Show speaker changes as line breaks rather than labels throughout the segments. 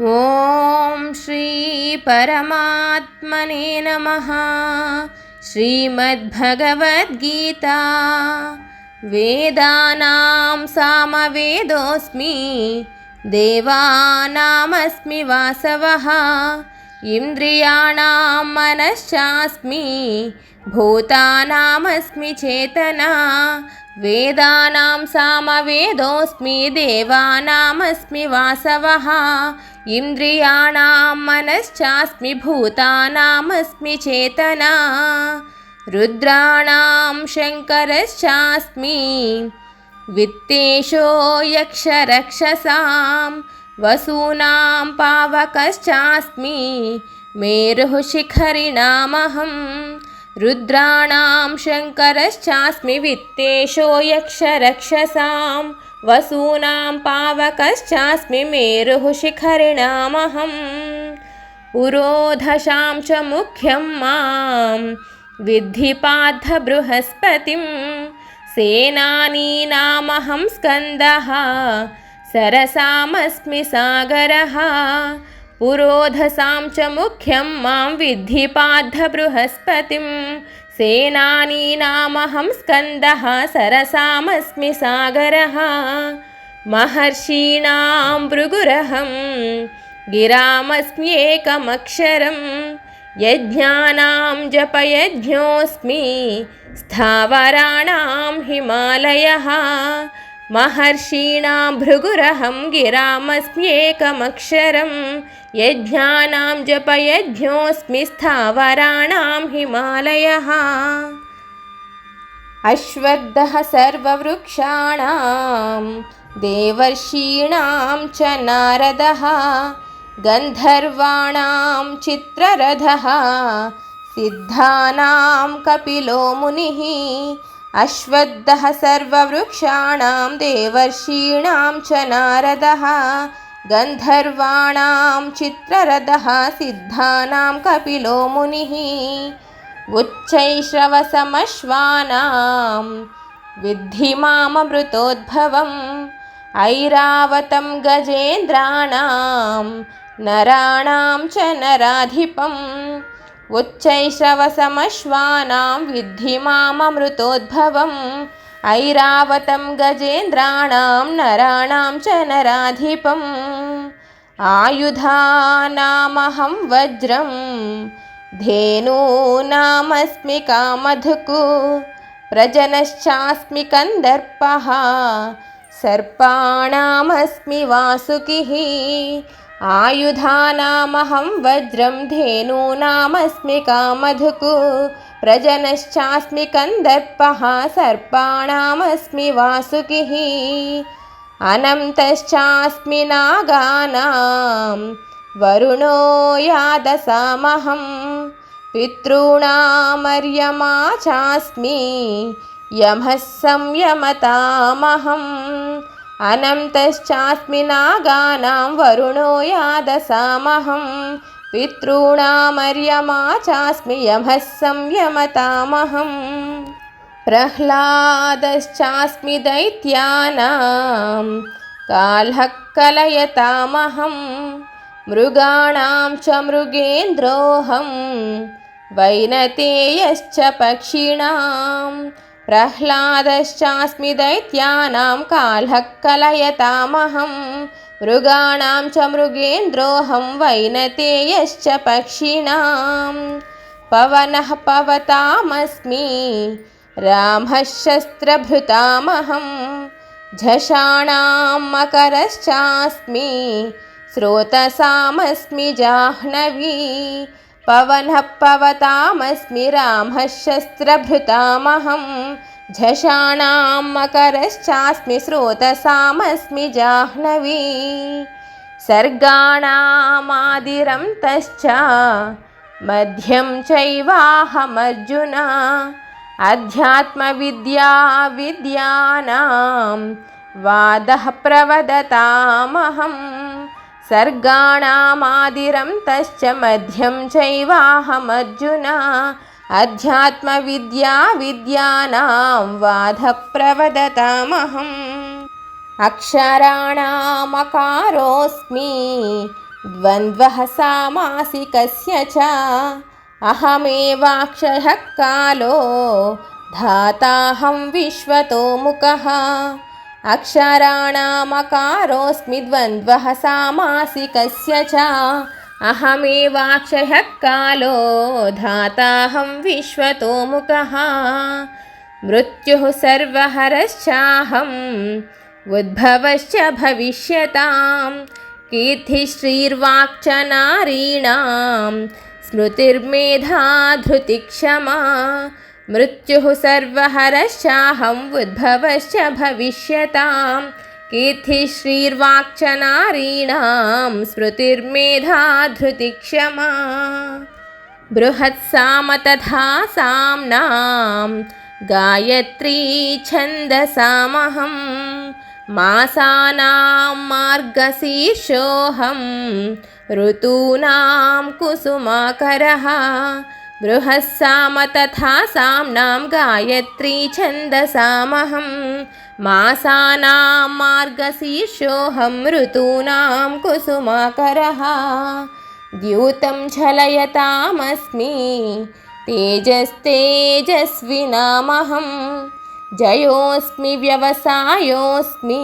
ఓం శ్రీ పరమాత్మనే నమః. శ్రీమద్భగవద్గీత. వేదానాం సామవేదోస్మి దేవానామస్మి వాసవః. ఇంద్రియాణాం మనశ్చాస్మి భూతానామస్మి చేతనా. వేదానాం సామవేదోస్మి దేవానామస్మి వాసవః. ఇంద్రియాణాం మనశ్చాస్మి భూతానామస్మి చేతనా. రుద్రాణాం శంకరశ్చాస్మి విత్తేషో యక్షరక్షసాం. వసూనాం పావకశ్చాస్మి మేరుః శిఖరిణామహం. రుద్రాణాం శంకరశ్చాస్మి విత్తేషో యక్షరక్షసాం. వసూనాం పావకశ్చాస్మి మేరుః శిఖరిణామహం. పురోధశాం చ ముఖ్యం మాం విద్ధి పార్థ బృహస్పతిం. సేనానీనామహం స్కందః సరసామస్మి సాగరః. పురోధసాం చ ముఖ్యం మాం విద్ధి పార్థ బృహస్పతిం. సేనానీనామహం స్కందః సరసామస్మి సాగరః. మహర్షీణాం భృగురహం గిరామస్మ్యేకమక్షరం. యజ్ఞానాం జపయజ్ఞోస్మి స్థావరాణాం హిమాలయః. మహర్షీణాం భృగురహం గిరామస్మ్యేకమక్షరం. యజ్ఞానాం జపయజ్ఞోస్మి స్థావరాణాం హిమాలయః. అశ్వత్థః సర్వవృక్షాణాం దేవర్షీణాం చ నారదః. గంధర్వాణాం చిత్రరథః సిద్ధానాం కపిలో మునిః. అశ్వత్థః సర్వవృక్షాణాం దేవర్షీణాం చ నారదః. గంధర్వాణాం చిత్రరథః సిద్ధానాం కపిలో మునిః. ఉచ్చైశ్రవసమశ్వానాం విద్ధి మామమృతోద్భవం. ఐరావతం గజేంద్రాణాం నరాణాం చ నరాధిపం. ఉచ్చైశ్రవసమశ్వానాం విద్ధి మామమృతోద్భవం. ఐరావతం గజేంద్రాణాం నరాణాం చ నరాధిపం. ఆయుధానామహం వజ్రం ధేనూనామస్మి కామధుక్. ప్రజనశ్చాస్మి కందర్పః సర్పాణామస్మి వాసుకిః. ఆయుధానామహం వజ్రం ధేనూనామస్మి కామధుక్. ప్రజనశ్చాస్మి కందర్పః సర్పాణామస్మి వాసుకిః. అనంతశ్చాస్మి నాగానాం వరుణో యాదసామహం. పితॄణామర్యమా చాస్మి యమః సంయమతామహం. అనంతశ్చాస్మి నాగానాం వరుణో యాదసామహం. పితॄణామర్యమా చాస్మి యమః సంయమతామహం. ప్రహ్లాదశ్చాస్మి దైత్యానాం కాళః కలయతామహం. మృగాణాం చ మృగేంద్రోహం వైనతేయశ్చ పక్షిణాం. ప్రహ్లాదశ్చాస్మి దైత్యానాం కాళః కలయతామహం. మృగాణాం చ మృగేంద్రోహం వైనతేయశ్చ పక్షిణాం. పవనః పవతామస్మి రామః శస్త్రభృతామహం. झषाणां मकरश्चास्मि स्रोतसामस्मि जाह्नवी। पवनः पवतामस्मि रामः शस्त्रभृतामहं। झषाणां मकरश्चास्मि स्रोतसामस्मि जाह्नवी। सर्गाणामादिरन्तश्च मध्यं चैवाहमर्जुन। अध्यात्मविद्या विद्यानां वादः प्रवदतामहं। सर्गाणामादिरन्तश्च मध्यं चैवाहमर्जुन। अध्यात्मविद्या विद्यानां वादः प्रवदतामहम्। अक्षराणामकारोऽस्मि द्वन्द्वः सामासिकस्य च अहमेवाक्षयः कालो धाताहं विश्वतोमुखः अक्षराणामकारोऽस्मि द्वन्द्वः सामासिकस्य च अहमेवाक्षयः कालो धाताहं विश्वतोमुखः मृत्युः सर्वहरश्चाहम् उद्भवश्च भविष्यतां कीर्तिश्रीर्वाक् च नारीणां स्मृतिर्मेधा धृतिक्षमा मृत्युः सर्वहरश्चाहम् उद्भवश्च भविष्यतां कीर्तिश्रीर्वाक् च नारीणां स्मृतिर्मेधा धृतिक्षमा बृहत्साम तथा साम्नां गायत्री छन्दसामहं मासानां मार्गशीर्षोऽहं ऋतूनां कुसुमाकरः बृहत्साम तथा साम्नां गायत्री छन्दसामहं मासानां मार्गशीर्षोऽहं ऋतूनां कुसुमाकरः द्यूतं झलयतामस्मि तेजस्तेजस्विनामहं जयोऽस्मि व्यवसायोऽस्मि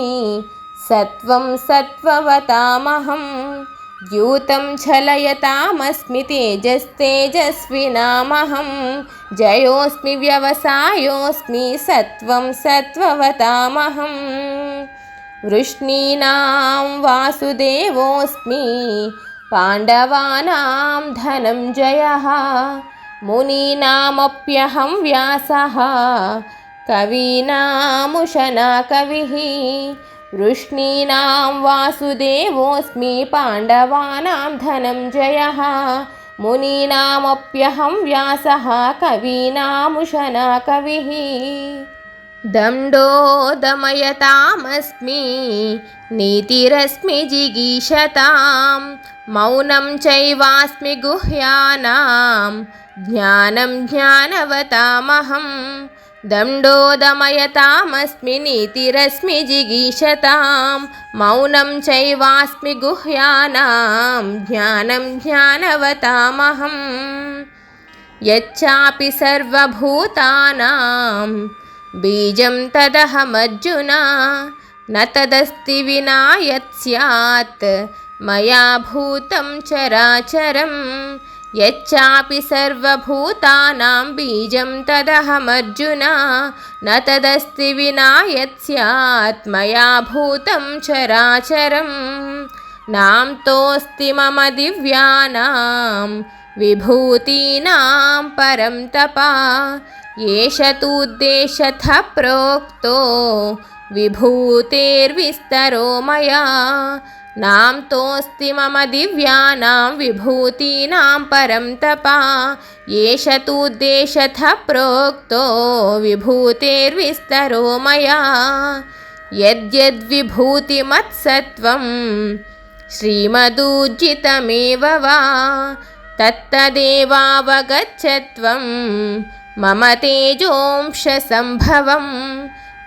सत्वं सत्त्ववतामहं द्यूतं झलयतामस्मि तेजस्तेजस्विनामहं जयोऽस्मि व्यवसायोऽस्मि सत्वं सत्त्ववतामहं वृष्णीनां वासुदेवोऽस्मि पाण्डवानां धनञ्जयः मुनीनामप्यहं व्यासः कवीनामुशना कविः वृष्णीनां वासुदेवोऽस्मि पाण्डवानां धनञ्जयः मुनीनामप्यहं व्यासः कवीनामुशना कविः दण्डो दमयतामस्मि नीतिरस्मि जिगीषतां मौनं चैवास्मि गुह्यानां ज्ञानं ज्ञानवतामहं दण्डो दमयतामस्मि नीतिरस्मि जिगीषतां मौनं चैवास्मि गुह्यानां ज्ञानं ज्ञानवतामहं यच्चापि सर्वभूतानां बीजं तदहमर्जुन न तदस्ति विना यत् स्यात् मया भूतं चराचरं यच्चापि सर्वभूतानां बीजं तदहमर्जुन न तदस्ति विना यत् स्यात् मया भूतं चराचरं नाम्तोऽस्ति मम दिव्यानां विभूतीनां परं तपः एष तूद्देशतः प्रोक्तो विभूतेर्विस्तरो मया नाम्तोऽस्ति मम दिव्यानां विभूतीनां परं तपः एष तूद्देशतः प्रोक्तो विभूतेर्विस्तरो मया यद्यद्विभूतिमत्सत्त्वं श्रीमदूर्जितमेव वा तत्तदेवावगच्छत्वं मम तेजोंशसम्भवं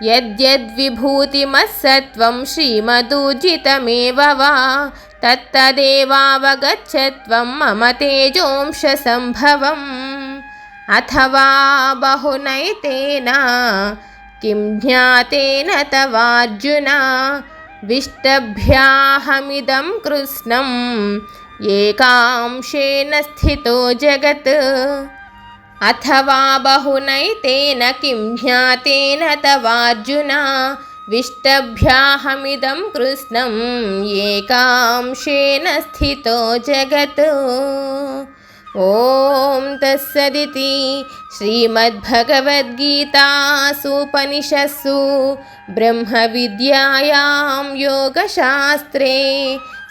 यद्यद्विभूतिमत्सत्त्वं श्रीमदूर्जितमेव वा तत्तदेवावगच्छत्वं मम तेजोंशसम्भवम् अथवा बहुनैतेन किं ज्ञातेन तवार्जुन विष्टभ्याहमिदं कृत्स्नम् एकांशेन स्थितो जगत् अथवा बहुनैतेन किं ज्ञातेन तवार्जुन विष्टभ्याहमिदं कृत्स्नम् एकांशेन स्थितो जगत् ॐ तत्सदिति श्रीमद्भगवद्गीतासूपनिषत्सु ब्रह्मविद्यायां योगशास्त्रे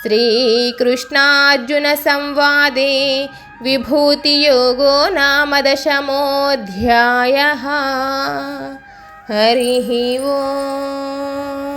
श्रीकृष्णार्जुनसंवादे विभूतियोगो नाम 10मोऽध्यायः। हरिः ओम्।